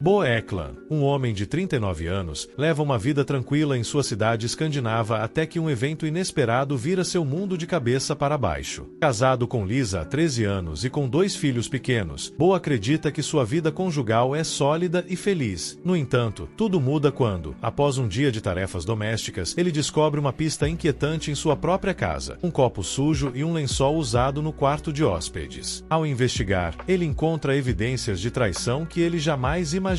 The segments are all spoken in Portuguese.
Bo Ekland, um homem de 39 anos, leva uma vida tranquila em sua cidade escandinava até que um evento inesperado vira seu mundo de cabeça para baixo. Casado com Lisa há 13 anos e com 2 filhos pequenos, Bo acredita que sua vida conjugal é sólida e feliz. No entanto, tudo muda quando, após um dia de tarefas domésticas, ele descobre uma pista inquietante em sua própria casa: um copo sujo e um lençol usado no quarto de hóspedes. Ao investigar, ele encontra evidências de traição que ele jamais imaginaria.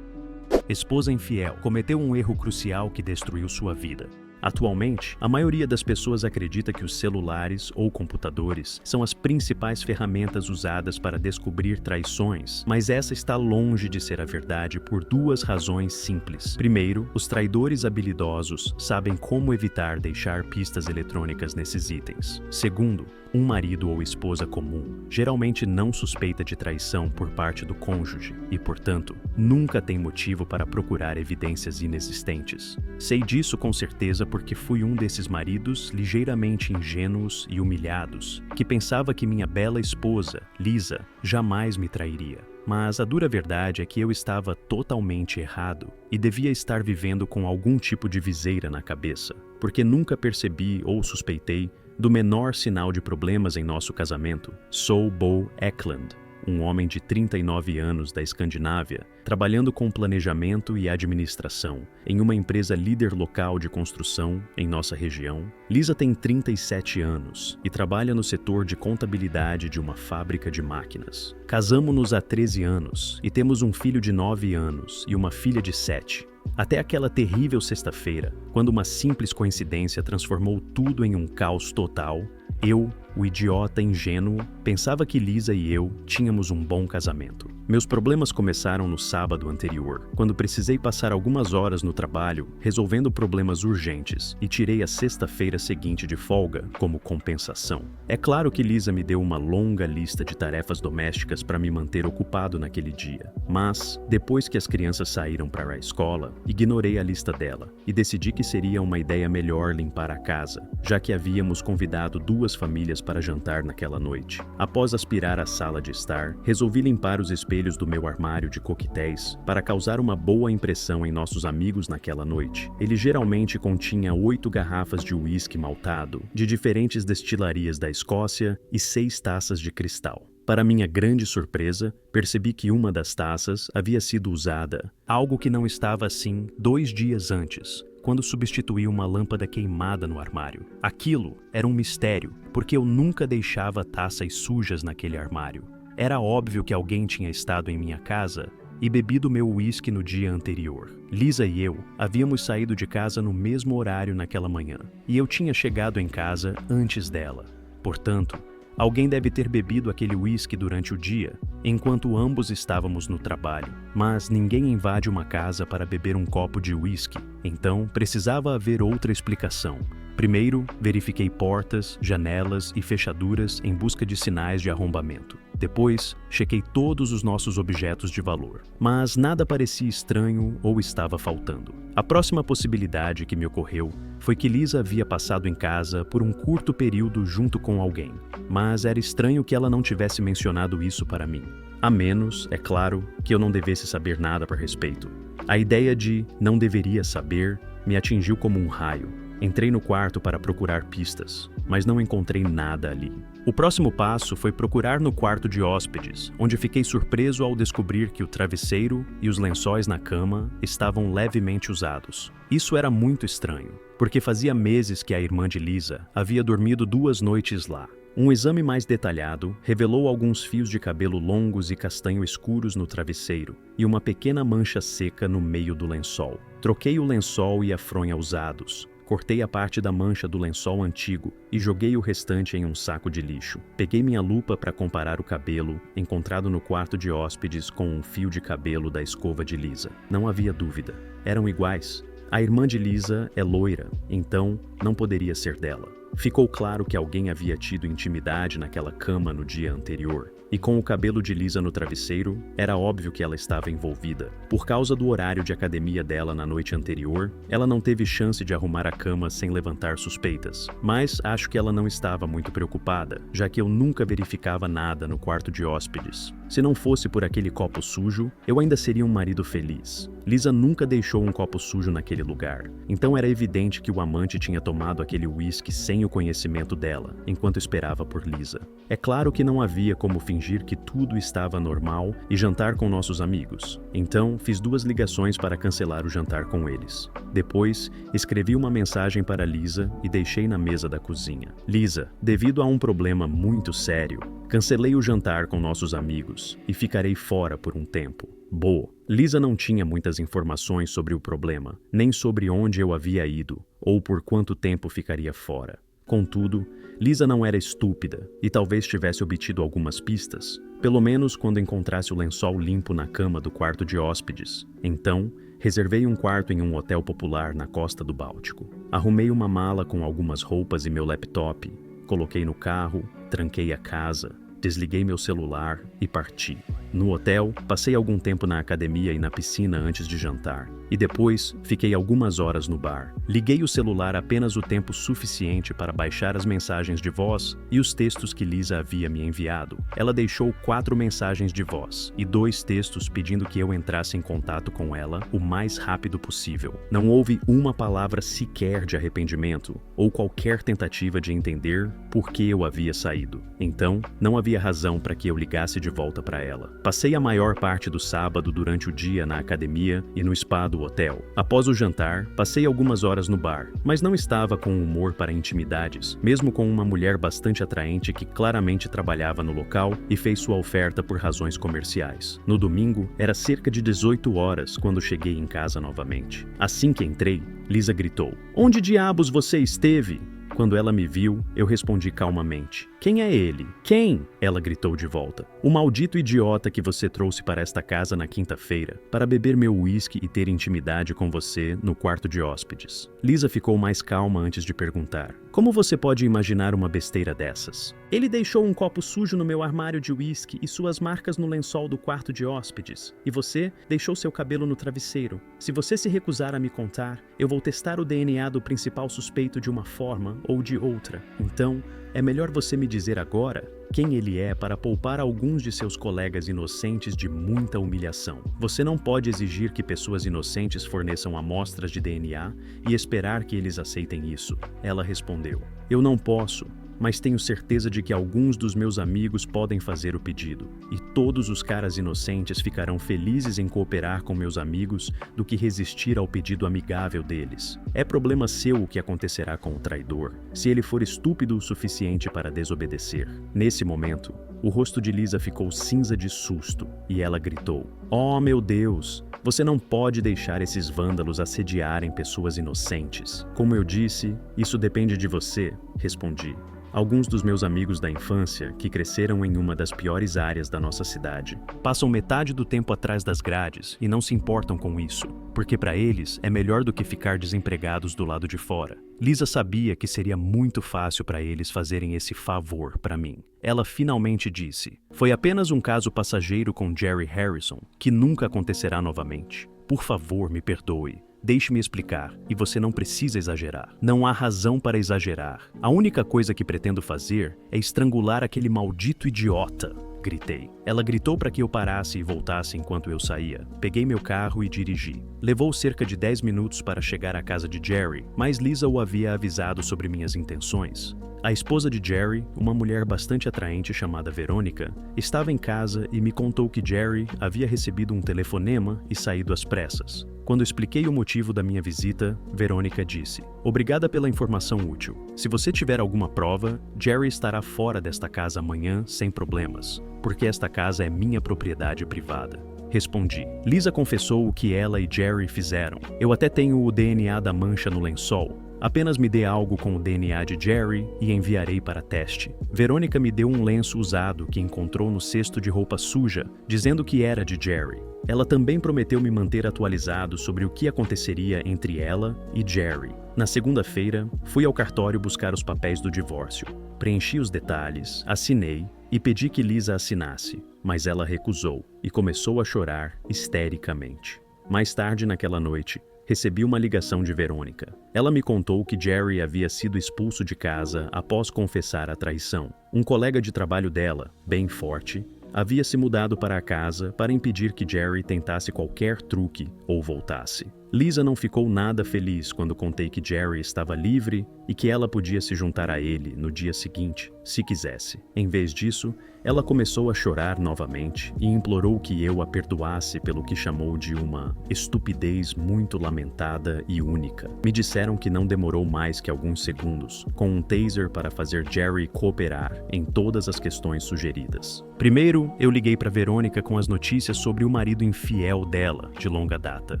Esposa infiel cometeu um erro crucial que destruiu sua vida. Atualmente, a maioria das pessoas acredita que os celulares ou computadores são as principais ferramentas usadas para descobrir traições, mas essa está longe de ser a verdade por 2 razões simples. Primeiro, os traidores habilidosos sabem como evitar deixar pistas eletrônicas nesses itens. Segundo, um marido ou esposa comum geralmente não suspeita de traição por parte do cônjuge e, portanto, nunca tem motivo para procurar evidências inexistentes. Sei disso com certeza porque fui um desses maridos ligeiramente ingênuos e humilhados, que pensava que minha bela esposa, Lisa, jamais me trairia. Mas a dura verdade é que eu estava totalmente errado e devia estar vivendo com algum tipo de viseira na cabeça, porque nunca percebi ou suspeitei do menor sinal de problemas em nosso casamento. Sou Bo Ekland, um homem de 39 anos da Escandinávia, trabalhando com planejamento e administração em uma empresa líder local de construção em nossa região. Lisa tem 37 anos e trabalha no setor de contabilidade de uma fábrica de máquinas. Casamos-nos há 13 anos e temos um filho de 9 anos e uma filha de 7. Até aquela terrível sexta-feira, quando uma simples coincidência transformou tudo em um caos total, eu, o idiota ingênuo, pensava que Lisa e eu tínhamos um bom casamento. Meus problemas começaram no sábado anterior, quando precisei passar algumas horas no trabalho resolvendo problemas urgentes e tirei a sexta-feira seguinte de folga como compensação. É claro que Lisa me deu uma longa lista de tarefas domésticas para me manter ocupado naquele dia, mas, depois que as crianças saíram para a escola, ignorei a lista dela e decidi que seria uma ideia melhor limpar a casa, já que havíamos convidado 2 famílias para jantar naquela noite. Após aspirar a sala de estar, resolvi limpar os espelhos do meu armário de coquetéis para causar uma boa impressão em nossos amigos naquela noite. Ele geralmente continha 8 garrafas de uísque maltado, de diferentes destilarias da Escócia e 6 taças de cristal. Para minha grande surpresa, percebi que uma das taças havia sido usada, algo que não estava assim 2 dias antes, quando substituí uma lâmpada queimada no armário. Aquilo era um mistério, porque eu nunca deixava taças sujas naquele armário. Era óbvio que alguém tinha estado em minha casa e bebido meu uísque no dia anterior. Lisa e eu havíamos saído de casa no mesmo horário naquela manhã, e eu tinha chegado em casa antes dela. Portanto, alguém deve ter bebido aquele uísque durante o dia, enquanto ambos estávamos no trabalho. Mas ninguém invade uma casa para beber um copo de uísque, então precisava haver outra explicação. Primeiro, verifiquei portas, janelas e fechaduras em busca de sinais de arrombamento. Depois, chequei todos os nossos objetos de valor, mas nada parecia estranho ou estava faltando. A próxima possibilidade que me ocorreu foi que Lisa havia passado em casa por um curto período junto com alguém, mas era estranho que ela não tivesse mencionado isso para mim. A menos, é claro, que eu não devesse saber nada a respeito. A ideia de não deveria saber me atingiu como um raio. Entrei no quarto para procurar pistas, mas não encontrei nada ali. O próximo passo foi procurar no quarto de hóspedes, onde fiquei surpreso ao descobrir que o travesseiro e os lençóis na cama estavam levemente usados. Isso era muito estranho, porque fazia meses que a irmã de Lisa havia dormido 2 noites lá. Um exame mais detalhado revelou alguns fios de cabelo longos e castanho escuros no travesseiro e uma pequena mancha seca no meio do lençol. Troquei o lençol e a fronha usados. Cortei a parte da mancha do lençol antigo e joguei o restante em um saco de lixo. Peguei minha lupa para comparar o cabelo encontrado no quarto de hóspedes com um fio de cabelo da escova de Lisa. Não havia dúvida. Eram iguais. A irmã de Lisa é loira, então não poderia ser dela. Ficou claro que alguém havia tido intimidade naquela cama no dia anterior. E com o cabelo de Lisa no travesseiro, era óbvio que ela estava envolvida. Por causa do horário de academia dela na noite anterior, ela não teve chance de arrumar a cama sem levantar suspeitas. Mas acho que ela não estava muito preocupada, já que eu nunca verificava nada no quarto de hóspedes. Se não fosse por aquele copo sujo, eu ainda seria um marido feliz. Lisa nunca deixou um copo sujo naquele lugar, então era evidente que o amante tinha tomado aquele uísque sem o conhecimento dela, enquanto esperava por Lisa. É claro que não havia como fingir que tudo estava normal e jantar com nossos amigos. Então, fiz 2 ligações para cancelar o jantar com eles. Depois, escrevi uma mensagem para Lisa e deixei na mesa da cozinha. Lisa, devido a um problema muito sério, cancelei o jantar com nossos amigos e ficarei fora por um tempo. Boa. Lisa não tinha muitas informações sobre o problema, nem sobre onde eu havia ido ou por quanto tempo ficaria fora. Contudo, Lisa não era estúpida e talvez tivesse obtido algumas pistas, pelo menos quando encontrasse o lençol limpo na cama do quarto de hóspedes. Então, reservei um quarto em um hotel popular na costa do Báltico. Arrumei uma mala com algumas roupas e meu laptop, coloquei no carro, tranquei a casa, desliguei meu celular e parti. No hotel, passei algum tempo na academia e na piscina antes de jantar. E depois, fiquei algumas horas no bar. Liguei o celular apenas o tempo suficiente para baixar as mensagens de voz e os textos que Lisa havia me enviado. Ela deixou 4 mensagens de voz e 2 textos pedindo que eu entrasse em contato com ela o mais rápido possível. Não houve uma palavra sequer de arrependimento ou qualquer tentativa de entender por que eu havia saído. Então, não havia razão para que eu ligasse de volta para ela. Passei a maior parte do sábado durante o dia na academia e no spa do hotel. Após o jantar, passei algumas horas no bar, mas não estava com humor para intimidades, mesmo com uma mulher bastante atraente que claramente trabalhava no local e fez sua oferta por razões comerciais. No domingo, era cerca de 18 horas quando cheguei em casa novamente. Assim que entrei, Lisa gritou: "Onde diabos você esteve?" Quando ela me viu, eu respondi calmamente: "Quem é ele?" "Quem?" Ela gritou de volta. "O maldito idiota que você trouxe para esta casa na quinta-feira, para beber meu uísque e ter intimidade com você no quarto de hóspedes." Lisa ficou mais calma antes de perguntar: "Como você pode imaginar uma besteira dessas?" "Ele deixou um copo sujo no meu armário de uísque e suas marcas no lençol do quarto de hóspedes. E você deixou seu cabelo no travesseiro. Se você se recusar a me contar, eu vou testar o DNA do principal suspeito de uma forma ou de outra. Então, é melhor você me dizer agora quem ele é para poupar alguns de seus colegas inocentes de muita humilhação. Você não pode exigir que pessoas inocentes forneçam amostras de DNA e esperar que eles aceitem isso." Ela respondeu: "Eu não posso, mas tenho certeza de que alguns dos meus amigos podem fazer o pedido, e todos os caras inocentes ficarão felizes em cooperar com meus amigos do que resistir ao pedido amigável deles. É problema seu o que acontecerá com o traidor, se ele for estúpido o suficiente para desobedecer." Nesse momento, o rosto de Lisa ficou cinza de susto, e ela gritou: "Oh, meu Deus! Você não pode deixar esses vândalos assediarem pessoas inocentes." "Como eu disse, isso depende de você", respondi. Alguns dos meus amigos da infância, que cresceram em uma das piores áreas da nossa cidade, passam metade do tempo atrás das grades e não se importam com isso, porque para eles é melhor do que ficar desempregados do lado de fora. Lisa sabia que seria muito fácil para eles fazerem esse favor para mim. Ela finalmente disse: "Foi apenas um caso passageiro com Jerry Harrison, que nunca acontecerá novamente. Por favor, me perdoe. Deixe-me explicar, e você não precisa exagerar. Não há razão para exagerar. A única coisa que pretendo fazer é estrangular aquele maldito idiota", gritei. Ela gritou para que eu parasse e voltasse enquanto eu saía. Peguei meu carro e dirigi. Levou cerca de 10 minutos para chegar à casa de Jerry, mas Lisa o havia avisado sobre minhas intenções. A esposa de Jerry, uma mulher bastante atraente chamada Verônica, estava em casa e me contou que Jerry havia recebido um telefonema e saído às pressas. Quando expliquei o motivo da minha visita, Verônica disse: "Obrigada pela informação útil. Se você tiver alguma prova, Jerry estará fora desta casa amanhã sem problemas, porque esta casa é minha propriedade privada." Respondi. Lisa confessou o que ela e Jerry fizeram. "Eu até tenho o DNA da mancha no lençol. Apenas me dê algo com o DNA de Jerry e enviarei para teste. Verônica me deu um lenço usado que encontrou no cesto de roupa suja, dizendo que era de Jerry. Ela também prometeu me manter atualizado sobre o que aconteceria entre ela e Jerry. Na segunda-feira, fui ao cartório buscar os papéis do divórcio. Preenchi os detalhes, assinei e pedi que Lisa assinasse, mas ela recusou e começou a chorar histericamente. Mais tarde naquela noite, recebi uma ligação de Verônica. Ela me contou que Jerry havia sido expulso de casa após confessar a traição. Um colega de trabalho dela, bem forte, havia se mudado para a casa para impedir que Jerry tentasse qualquer truque ou voltasse. Lisa não ficou nada feliz quando contei que Jerry estava livre e que ela podia se juntar a ele no dia seguinte, se quisesse. Em vez disso, ela começou a chorar novamente e implorou que eu a perdoasse pelo que chamou de uma estupidez muito lamentada e única. Me disseram que não demorou mais que alguns segundos, com um taser para fazer Jerry cooperar em todas as questões sugeridas. Primeiro, eu liguei para Verônica com as notícias sobre o marido infiel dela, de longa data.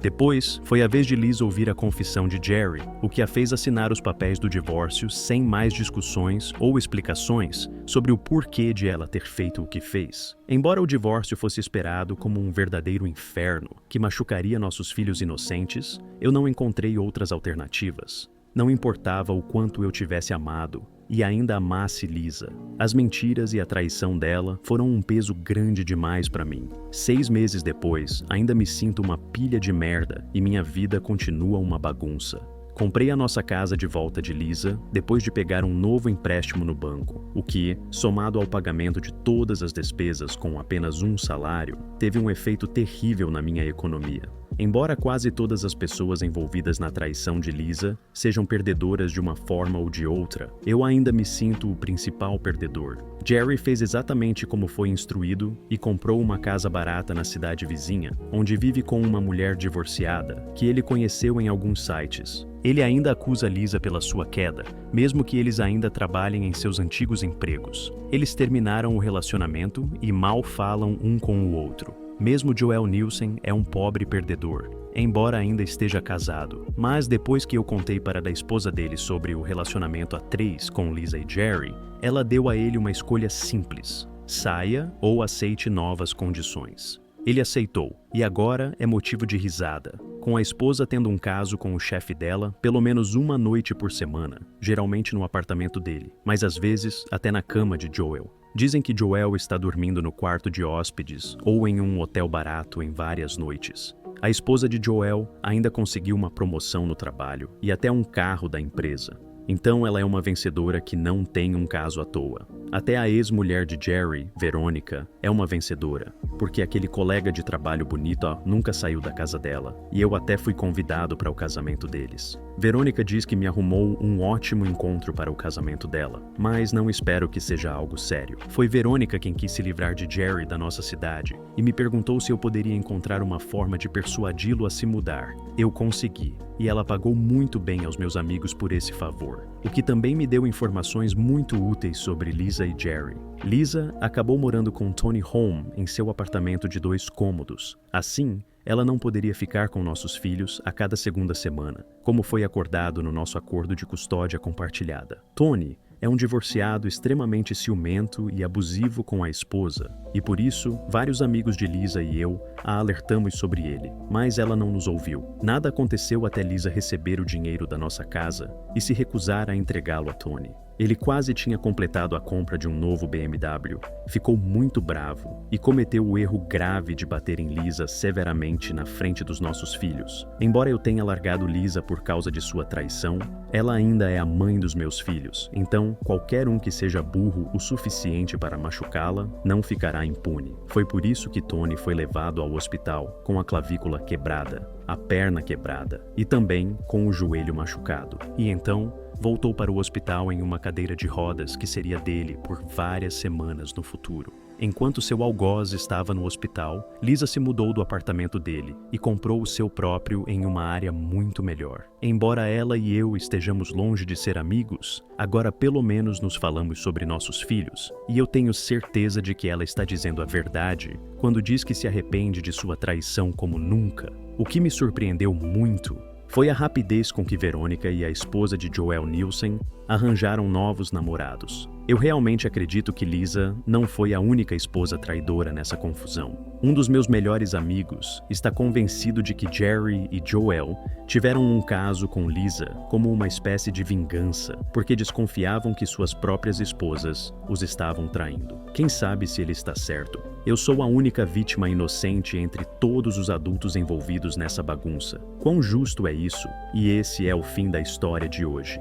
Depois, foi a vez de Lisa ouvir a confissão de Jerry, o que a fez assinar os papéis do divórcio sem mais discussões ou explicações sobre o porquê de ela ter feito o que fez. Embora o divórcio fosse esperado como um verdadeiro inferno que machucaria nossos filhos inocentes, eu não encontrei outras alternativas. Não importava o quanto eu tivesse amado e ainda amasse Lisa. As mentiras e a traição dela foram um peso grande demais para mim. 6 meses depois, ainda me sinto uma pilha de merda e minha vida continua uma bagunça. Comprei a nossa casa de volta de Lisa depois de pegar um novo empréstimo no banco, o que, somado ao pagamento de todas as despesas com apenas um salário, teve um efeito terrível na minha economia. Embora quase todas as pessoas envolvidas na traição de Lisa sejam perdedoras de uma forma ou de outra, eu ainda me sinto o principal perdedor. Jerry fez exatamente como foi instruído e comprou uma casa barata na cidade vizinha, onde vive com uma mulher divorciada, que ele conheceu em alguns sites. Ele ainda acusa Lisa pela sua queda, mesmo que eles ainda trabalhem em seus antigos empregos. Eles terminaram o relacionamento e mal falam um com o outro. Mesmo Joel Nielsen é um pobre perdedor, embora ainda esteja casado. Mas depois que eu contei para a esposa dele sobre o relacionamento a 3 com Lisa e Jerry, ela deu a ele uma escolha simples: saia ou aceite novas condições. Ele aceitou, e agora é motivo de risada, com a esposa tendo um caso com o chefe dela pelo menos uma noite por semana, geralmente no apartamento dele, mas às vezes até na cama de Joel. Dizem que Joel está dormindo no quarto de hóspedes ou em um hotel barato em várias noites. A esposa de Joel ainda conseguiu uma promoção no trabalho e até um carro da empresa. Então ela é uma vencedora que não tem um caso à toa. Até a ex-mulher de Jerry, Verônica, é uma vencedora, porque aquele colega de trabalho bonito nunca saiu da casa dela, e eu até fui convidado para o casamento deles. Verônica diz que me arrumou um ótimo encontro para o casamento dela, mas não espero que seja algo sério. Foi Verônica quem quis se livrar de Jerry da nossa cidade e me perguntou se eu poderia encontrar uma forma de persuadi-lo a se mudar. Eu consegui, e ela pagou muito bem aos meus amigos por esse favor, o que também me deu informações muito úteis sobre Lisa e Jerry. Lisa acabou morando com Tony Home em seu apartamento de 2 cômodos. Assim, ela não poderia ficar com nossos filhos a cada segunda semana, como foi acordado no nosso acordo de custódia compartilhada. Tony é um divorciado extremamente ciumento e abusivo com a esposa, e por isso, vários amigos de Lisa e eu a alertamos sobre ele, mas ela não nos ouviu. Nada aconteceu até Lisa receber o dinheiro da nossa casa e se recusar a entregá-lo a Tony. Ele quase tinha completado a compra de um novo BMW, ficou muito bravo e cometeu o erro grave de bater em Lisa severamente na frente dos nossos filhos. Embora eu tenha largado Lisa por causa de sua traição, ela ainda é a mãe dos meus filhos, então qualquer um que seja burro o suficiente para machucá-la não ficará impune. Foi por isso que Tony foi levado ao hospital com a clavícula quebrada, a perna quebrada e também com o joelho machucado. E então, voltou para o hospital em uma cadeira de rodas que seria dele por várias semanas no futuro. Enquanto seu algoz estava no hospital, Lisa se mudou do apartamento dele e comprou o seu próprio em uma área muito melhor. Embora ela e eu estejamos longe de ser amigos, agora pelo menos nos falamos sobre nossos filhos, e eu tenho certeza de que ela está dizendo a verdade quando diz que se arrepende de sua traição como nunca. O que me surpreendeu muito foi a rapidez com que Verônica e a esposa de Joel Nielsen arranjaram novos namorados. Eu realmente acredito que Lisa não foi a única esposa traidora nessa confusão. Um dos meus melhores amigos está convencido de que Jerry e Joel tiveram um caso com Lisa como uma espécie de vingança, porque desconfiavam que suas próprias esposas os estavam traindo. Quem sabe se ele está certo? Eu sou a única vítima inocente entre todos os adultos envolvidos nessa bagunça. Quão justo é isso? E esse é o fim da história de hoje.